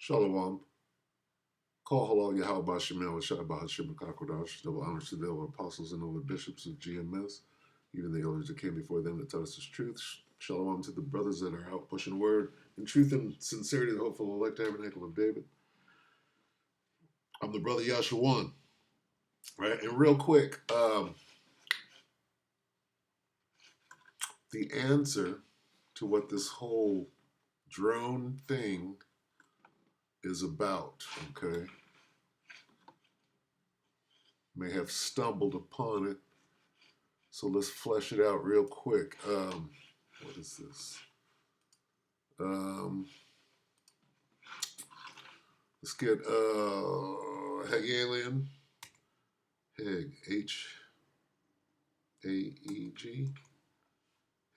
Shalom. Call halal Yahweh Shemel Shabbat Hashem Kakodash. Double honors to the apostles and over bishops of GMS, even the elders that came before them that taught us this truth. Shalom to the brothers that are out pushing word in truth and sincerity, the hopeful elect tabernacle of David. I'm the brother Yashawan, right? And real quick, the answer to what this whole drone thing is about, okay? May have stumbled upon it, so let's flesh it out real quick. What is this? Let's get Hegelian, Heg, H-A-E-G,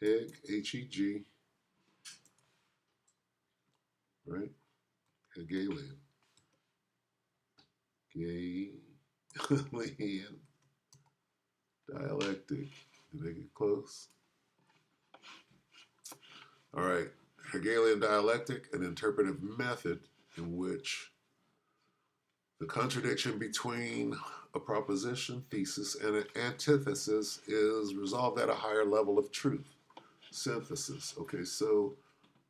Heg, H-E-G, right? Hegelian. Hegelian dialectic. Did they get close? All right. Hegelian dialectic, an interpretive method in which the contradiction between a proposition, thesis, and an antithesis is resolved at a higher level of truth. Synthesis. Okay, so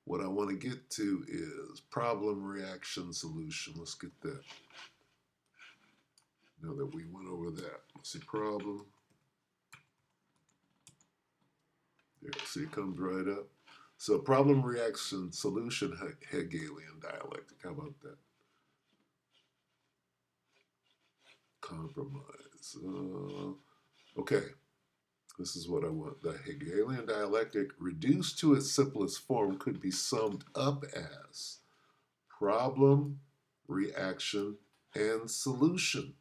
what I want to get to is problem, reaction, solution. Let's get that. Now that we went over that. Let's see, problem. There, see, it comes right up. So problem, reaction, solution, Hegelian dialectic. How about that? Compromise. Okay, this is what I want. The Hegelian dialectic, reduced to its simplest form, could be summed up as problem, reaction, and solution.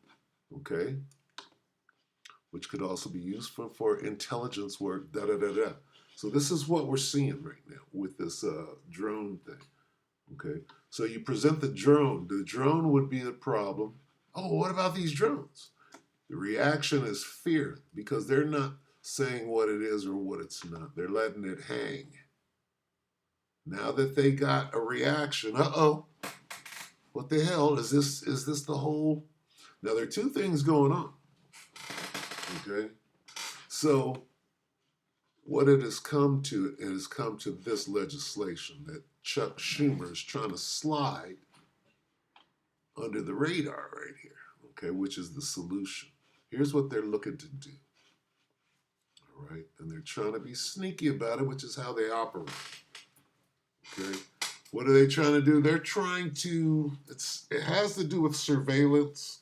Okay, which could also be used for intelligence work, da-da-da-da. So this is what we're seeing right now with this drone thing, okay? So you present the drone. The drone would be the problem. Oh, what about these drones? The reaction is fear because they're not saying what it is or what it's not. They're letting it hang. Now that they got a reaction, uh-oh, what the hell? Is this the whole? Now there are two things going on, okay? So what it has come to this legislation that Chuck Schumer is trying to slide under the radar right here, okay, which is the solution. Here's what they're looking to do, all right? And they're trying to be sneaky about it, which is how they operate, okay? What are they trying to do? They're trying to, it has to do with surveillance,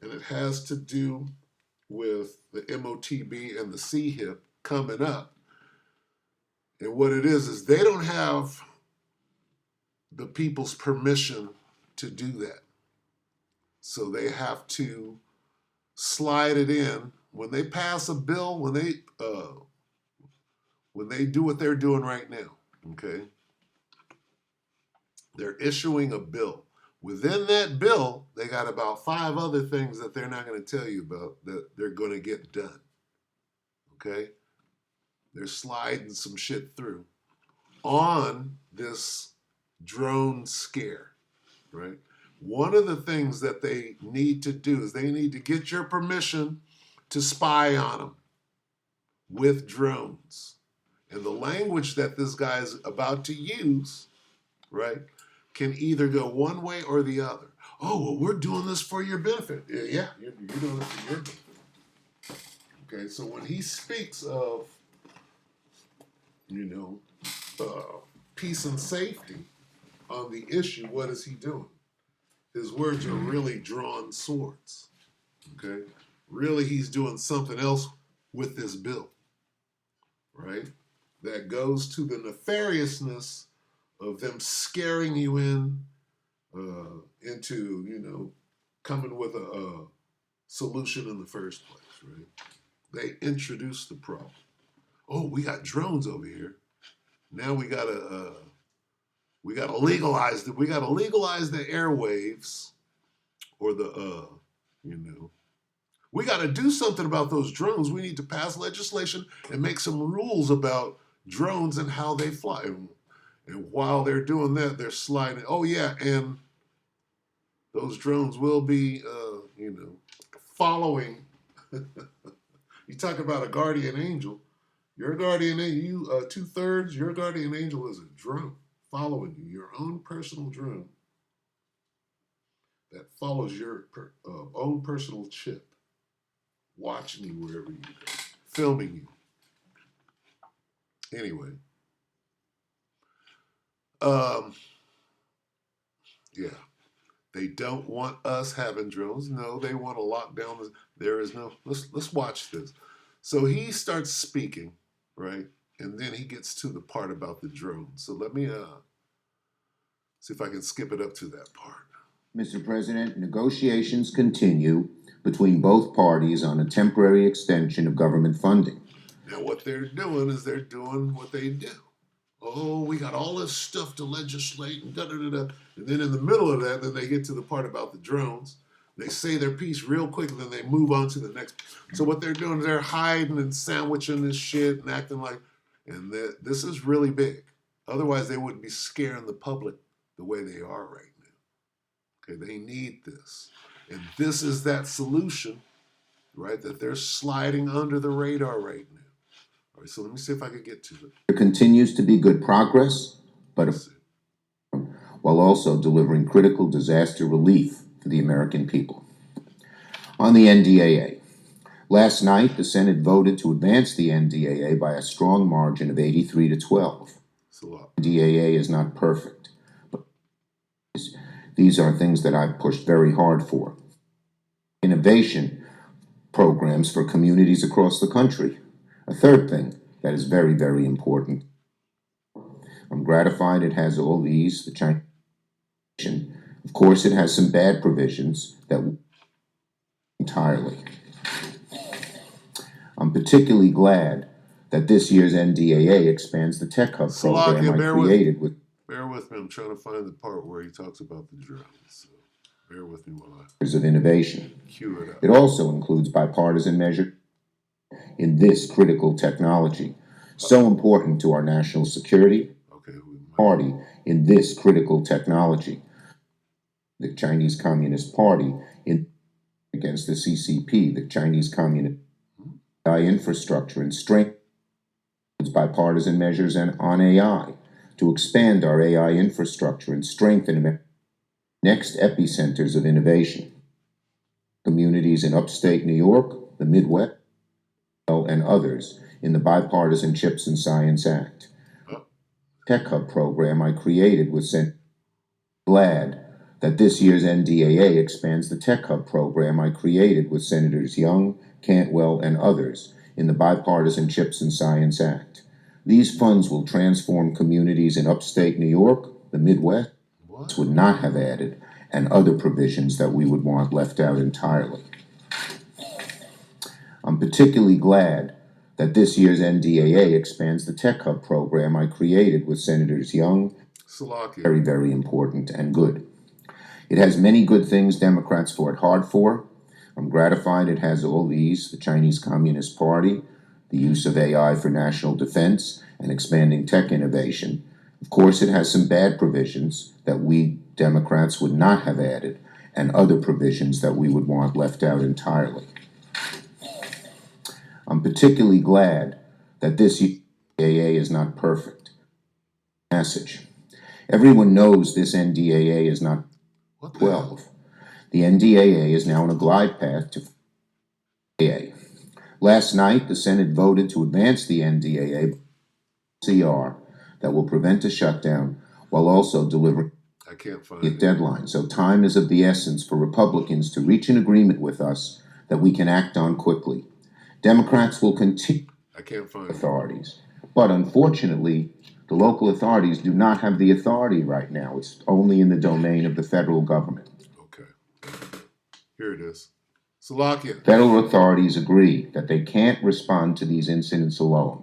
and it has to do with the MOTB and the CHIP coming up. And what it is they don't have the people's permission to do that. So they have to slide it in. When they pass a bill, when they do what they're doing right now, okay? They're issuing a bill. Within that bill, they got about 5 other things that they're not going to tell you about that they're going to get done, okay? They're sliding some shit through on this drone scare, right? One of the things that they need to do is they need to get your permission to spy on them with drones. And the language that this guy is about to use, right, can either go one way or the other. Oh, well, we're doing this for your benefit. Yeah, you're doing it for your benefit. Okay, so when he speaks of, peace and safety on the issue, what is he doing? His words are really drawn swords, okay? Really, he's doing something else with this bill, right? That goes to the nefariousness of them scaring you into, coming with a solution in the first place, right? They introduced the problem. Oh, we got drones over here. Now we gotta legalize we gotta legalize the airwaves, or we gotta do something about those drones. We need to pass legislation and make some rules about drones and how they fly. And while they're doing that, they're sliding. Oh yeah, and Those drones will be, following. You talk about a guardian angel. Your guardian angel, you 2/3. Your guardian angel is a drone following you, your own personal drone that follows your own personal chip, watching you wherever you go, filming you. Anyway, yeah, they don't want us having drones. No, they want to lock down. There is no. Let's watch this. So he starts speaking, right, and then he gets to the part about the drones. So let me see if I can skip it up to that part. Mr. President, negotiations continue between both parties on a temporary extension of government funding. Now, what they're doing is they're doing what they do. Oh, we got all this stuff to legislate and da da da da. And then in the middle of that, then they get to the part about the drones. They say their piece real quick, and then they move on to the next. So what they're doing is they're hiding and sandwiching this shit and acting like, and this is really big. Otherwise, they wouldn't be scaring the public the way they are right now. Okay, they need this. And this is that solution, right, that they're sliding under the radar right now. All right, so let me see if I can get to it. There continues to be good progress, but while also delivering critical disaster relief for the American people. On the NDAA, last night the Senate voted to advance the NDAA by a strong margin of 83 to 12. It's a lot. NDAA is not perfect, but these are things that I've pushed very hard for. Innovation programs for communities across the country. A third thing that is very, very important. I'm gratified it has all these. The Chinese, of course, it has some bad provisions that entirely. I'm particularly glad that this year's NDAA expands the Tech Hub program I created with. Bear with me. I'm trying to find the part where he talks about the drones. So bear with me while of innovation. Cue it up. It also includes bipartisan measures in this critical technology, so important to our national security. Party in this critical technology. The Chinese Communist Party against the CCP, the Chinese Communist infrastructure, and strength bipartisan measures on AI to expand our AI infrastructure and strengthen next epicenters of innovation. Communities in upstate New York, the Midwest, and others in the Bipartisan Chips and Science Act. Tech Hub program I created with glad that this year's NDAA expands the Tech Hub program I created with Senators Young, Cantwell, and others in the Bipartisan Chips and Science Act. These funds will transform communities in upstate New York, the Midwest, would not have added, and other provisions that we would want left out entirely. I'm particularly glad that this year's NDAA expands the Tech Hub program I created with Senators Young. Very, very important and good. It has many good things Democrats fought hard for. I'm gratified it has all these: the Chinese Communist Party, the use of AI for national defense, and expanding tech innovation. Of course, it has some bad provisions that we Democrats would not have added, and other provisions that we would want left out entirely. I'm particularly glad that this NDAA is not perfect. Message. Everyone knows this NDAA is not 12. The NDAA is now on a glide path to NDAA. Last night, the Senate voted to advance the NDAA CR that will prevent a shutdown while also delivering a deadline. So time is of the essence for Republicans to reach an agreement with us that we can act on quickly. Democrats will continue authorities, but unfortunately, the local authorities do not have the authority right now. It's only in the domain of the federal government. Okay. Here it is. Slovakia. Federal authorities agree that they can't respond to these incidents alone.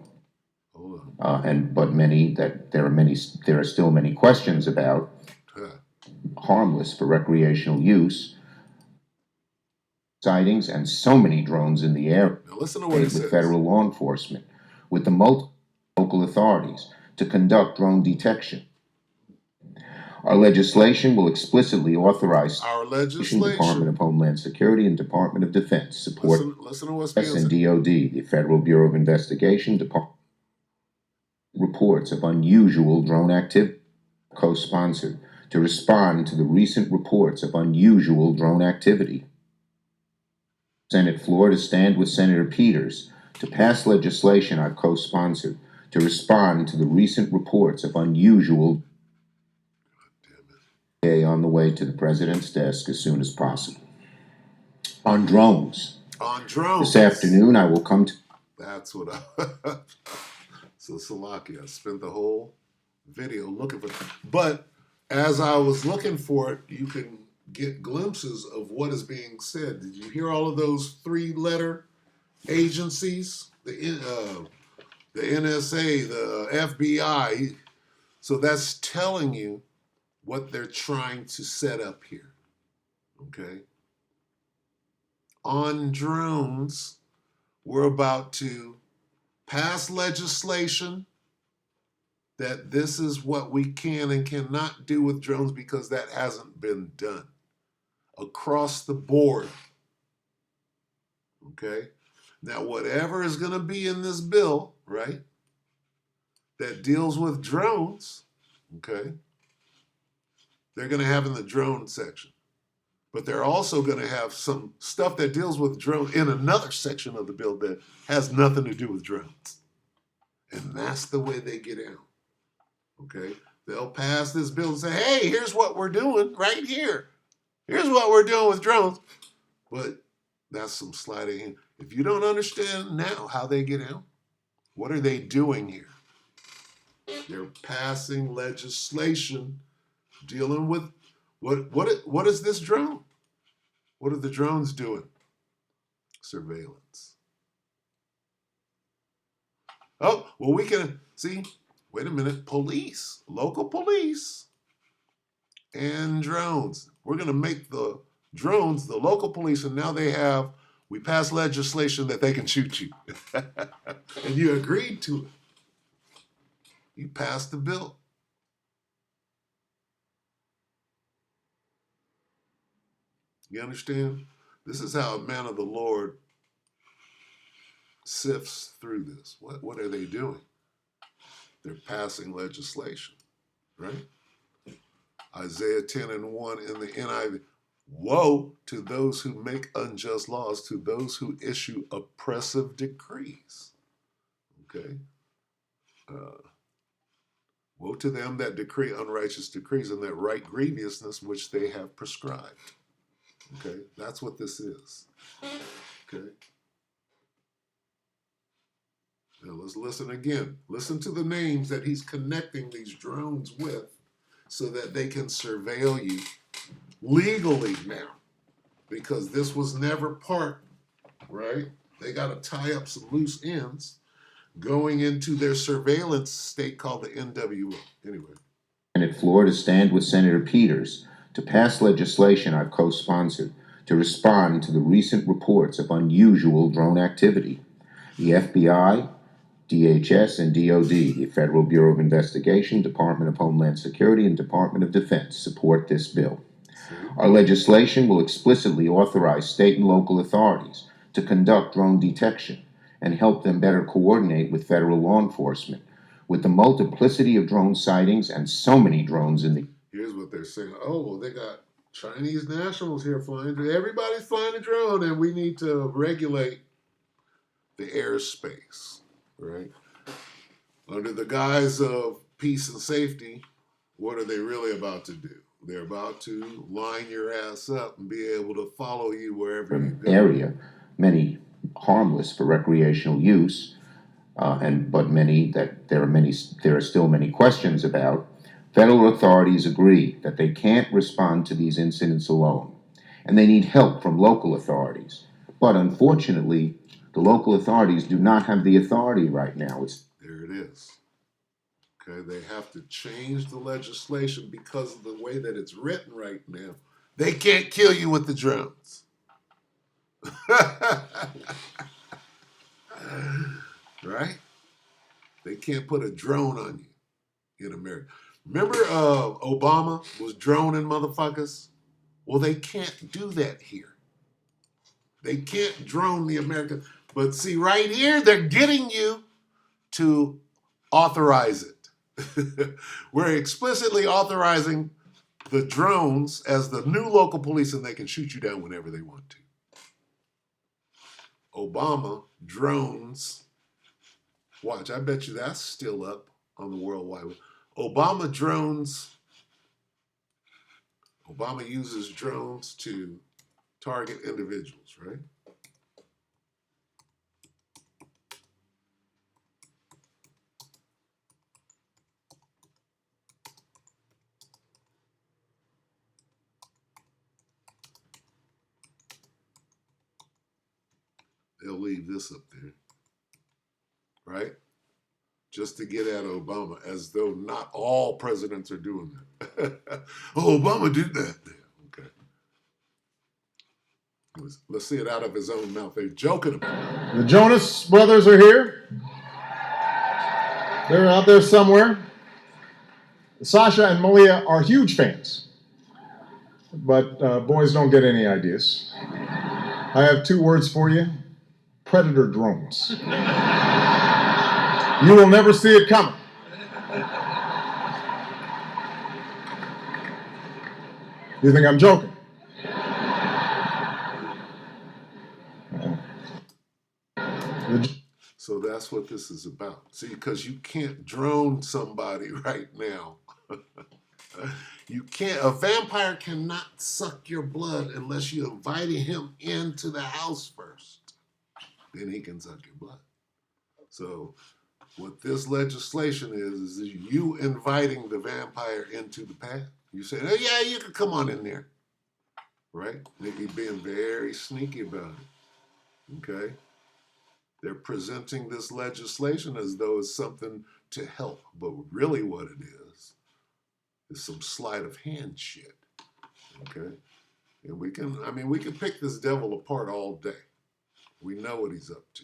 But there are still many questions about harmless for recreational use. Sightings and so many drones in the air. Now listen to what it says. With federal law enforcement, with the multiple local authorities to conduct drone detection. Our legislation will explicitly authorize Our Department legislation. of Homeland Security and Department of Defense support Listen to what's being and said. DOD, the Federal Bureau of Investigation, Department reports of unusual drone activity, co-sponsored, to respond to the recent reports of unusual drone activity. Senate floor to stand with Senator Peters to pass legislation I've co-sponsored to respond to the recent reports of unusual on the way to the president's desk as soon as possible. On drones. On drones. This afternoon I will come to... That's what I... So Salakia, I spent the whole video looking for it. But as I was looking for it, you can get glimpses of what is being said. Did you hear all of those 3-letter agencies? The NSA, the FBI. So that's telling you what they're trying to set up here. Okay? On drones, we're about to pass legislation that this is what we can and cannot do with drones because that hasn't been done across the board. Okay? Now, whatever is going to be in this bill, right, that deals with drones, okay, they're going to have in the drone section. But they're also going to have some stuff that deals with drones in another section of the bill that has nothing to do with drones. And that's the way they get out. Okay? They'll pass this bill and say, hey, here's what we're doing right here. Here's what we're doing with drones. But that's some sliding in. If you don't understand now how they get out, what are they doing here? They're passing legislation dealing with what is this drone? What are the drones doing? Surveillance. Oh, well, we can see, wait a minute, police, local police, and drones. We're going to make the drones the local police, and now we passed legislation that they can shoot you. And you agreed to it. You passed the bill. You understand? This is how a man of the Lord sifts through this. What are they doing? They're passing legislation, right? Isaiah 10:1 in the NIV. Woe to those who make unjust laws, to those who issue oppressive decrees. Okay? Woe to them that decree unrighteous decrees and that write grievousness which they have prescribed. Okay? That's what this is. Okay? Now let's listen again. Listen to the names that he's connecting these drones with so that they can surveil you legally now. Because this was never part, right? They got to tie up some loose ends going into their surveillance state called the NWO. Anyway. Senate floor to stand with Senator Peters to pass legislation I've co-sponsored to respond to the recent reports of unusual drone activity. The FBI, DHS, and DOD, the Federal Bureau of Investigation, Department of Homeland Security, and Department of Defense support this bill. Our legislation will explicitly authorize state and local authorities to conduct drone detection and help them better coordinate with federal law enforcement. With the multiplicity of drone sightings and so many drones in the... Here's what they're saying. Oh, well, they got Chinese nationals here flying. Everybody's flying a drone, and we need to regulate the airspace, right? Under the guise of peace and safety, what are they really about to do? They're about to line your ass up and be able to follow you wherever you go. Area, many harmless for recreational use, but there are still many questions about. Federal authorities agree that they can't respond to these incidents alone, and they need help from local authorities. But unfortunately, the local authorities do not have the authority right now. There it is. Okay, they have to change the legislation because of the way that it's written right now. They can't kill you with the drones. Right? They can't put a drone on you in America. Remember Obama was droning motherfuckers? Well, they can't do that here. They can't drone the American. But see, right here, they're getting you to authorize it. We're explicitly authorizing the drones as the new local police, and they can shoot you down whenever they want to. Obama drones. Watch, I bet you that's still up on the World Wide Web. Obama drones. Obama uses drones to target individuals, right? They'll leave this up there, right? Just to get at Obama, as though not all presidents are doing that. Oh, Obama did that. Okay. Let's see it out of his own mouth. They're joking about it. The Jonas Brothers are here. They're out there somewhere. Sasha and Malia are huge fans, but boys don't get any ideas. I have 2 words for you: Predator drones. You will never see it coming. You think I'm joking? So that's what this is about. See, because you can't drone somebody right now. You can't. A vampire cannot suck your blood unless you invite him into the house first. Then he can suck your blood. So what this legislation is you inviting the vampire into the path. You say, oh, yeah, you can come on in there. Right? They're being very sneaky about it. Okay? They're presenting this legislation as though it's something to help. But really what it is some sleight of hand shit. Okay? And we can pick this devil apart all day. We know what he's up to.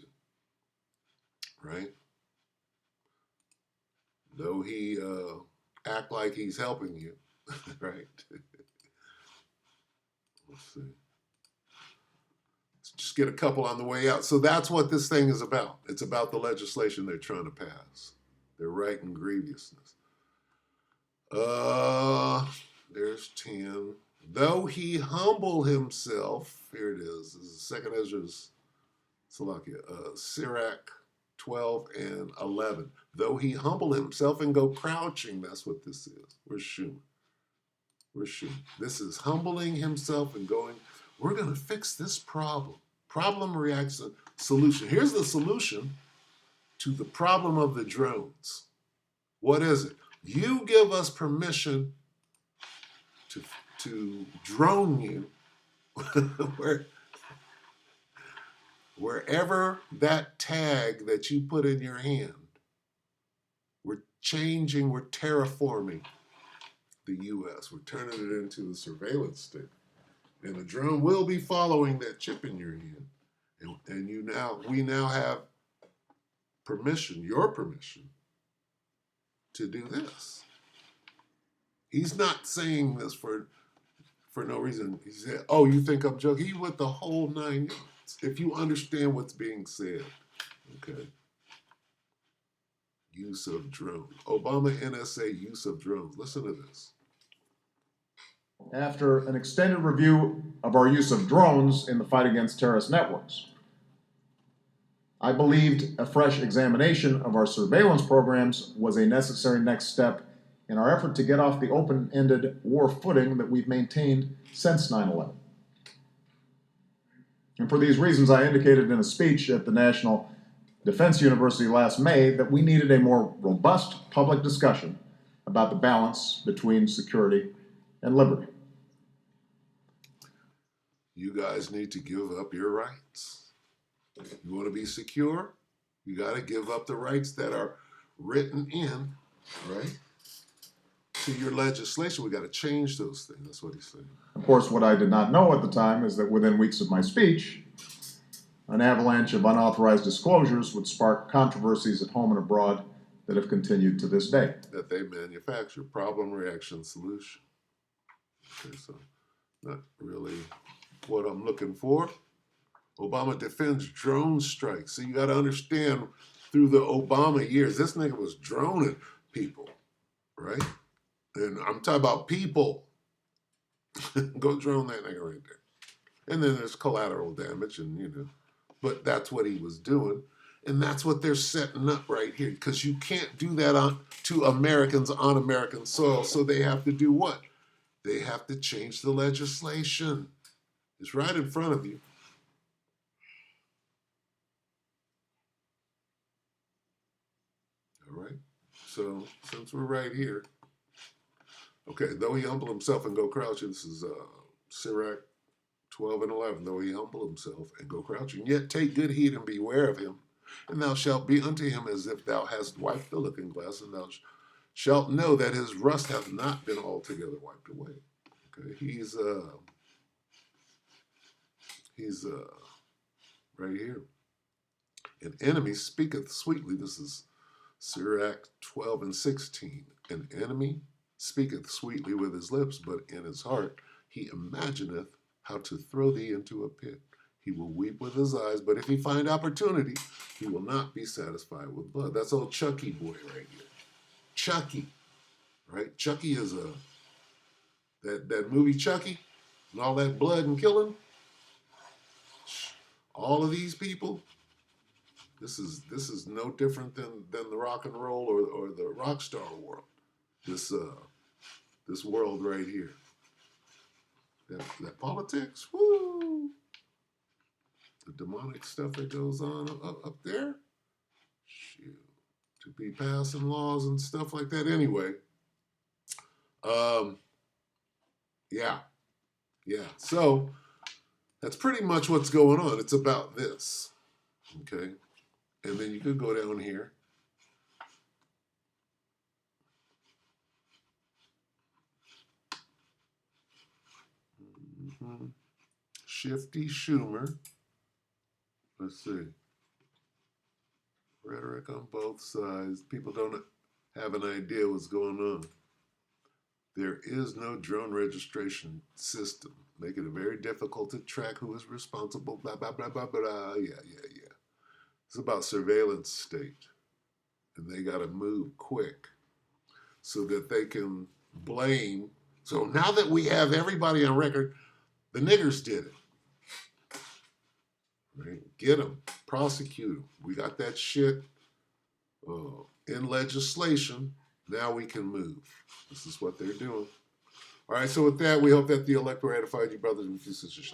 Right? Though he act like he's helping you. Right? Let's see. Let's just get a couple on the way out. So that's what this thing is about. It's about the legislation they're trying to pass. They're right in grievousness. There's 10. Though he humble himself, here it is. This is 2nd Ezra's Salakia, Sirach 12 and 11. Though he humble himself and go crouching, that's what this is. Where's Schumer? This is humbling himself and going, we're going to fix this problem. Problem, reaction, solution. Here's the solution to the problem of the drones. What is it? You give us permission to drone you wherever that tag that you put in your hand. We're terraforming the U.S. We're turning it into a surveillance state. And the drone will be following that chip in your hand. And we now have permission, your permission, to do this. He's not saying this for no reason. He said, oh, you think I'm joking? He went the whole 9 yards. If you understand what's being said, okay? Use of drones. Obama NSA use of drones. Listen to this. After an extended review of our use of drones in the fight against terrorist networks, I believed a fresh examination of our surveillance programs was a necessary next step in our effort to get off the open-ended war footing that we've maintained since 9/11. And for these reasons, I indicated in a speech at the National Defense University last May that we needed a more robust public discussion about the balance between security and liberty. You guys need to give up your rights. You want to be secure? You got to give up the rights that are written in, right, to your legislation. We got to change those things. That's what he's saying. Of course, what I did not know at the time is that within weeks of my speech, an avalanche of unauthorized disclosures would spark controversies at home and abroad that have continued to this day. that they manufacture. Problem, reaction, solution. Okay, so not really what I'm looking for. Obama defends drone strikes. So you got to understand, through the Obama years, this nigga was droning people, right? And I'm talking about people. Go drone that nigga right there. And then there's collateral damage, and but that's what he was doing. And that's what they're setting up right here, because you can't do that to Americans on American soil. So they have to do what? They have to change the legislation. It's right in front of you. All right. So since we're right here, okay, though he humble himself and go crouching, this is Sirach 12 and 11. Though he humble himself and go crouching, yet take good heed and beware of him. And thou shalt be unto him as if thou hast wiped the looking glass, and thou shalt know that his rust hath not been altogether wiped away. Okay, he's right here. An enemy speaketh sweetly. This is Sirach 12 and 16. An enemy speaketh sweetly with his lips, but in his heart he imagineth how to throw thee into a pit. He will weep with his eyes, but if he find opportunity, he will not be satisfied with blood. That's old Chucky boy right here. Chucky, right? Chucky is that movie Chucky, and all that blood and killing. All of these people. This is no different than the rock and roll or the rock star world. This world right here. That politics, woo! The demonic stuff that goes on up there. Shoot. To be passing laws and stuff like that. Anyway. Yeah. So that's pretty much what's going on. It's about this. Okay. And then you could go down here. Shifty Schumer. Let's see. Rhetoric on both sides. People don't have an idea what's going on. There is no drone registration system. Make it very difficult to track who is responsible, blah, blah, blah, blah, blah. Yeah. It's about surveillance state. And they got to move quick so that they can blame. So now that we have everybody on record, the niggers did it. Right? Get them. Prosecute them. We got that shit in legislation. Now we can move. This is what they're doing. All right, so with that, we hope that the elect were edified, you brothers and sisters.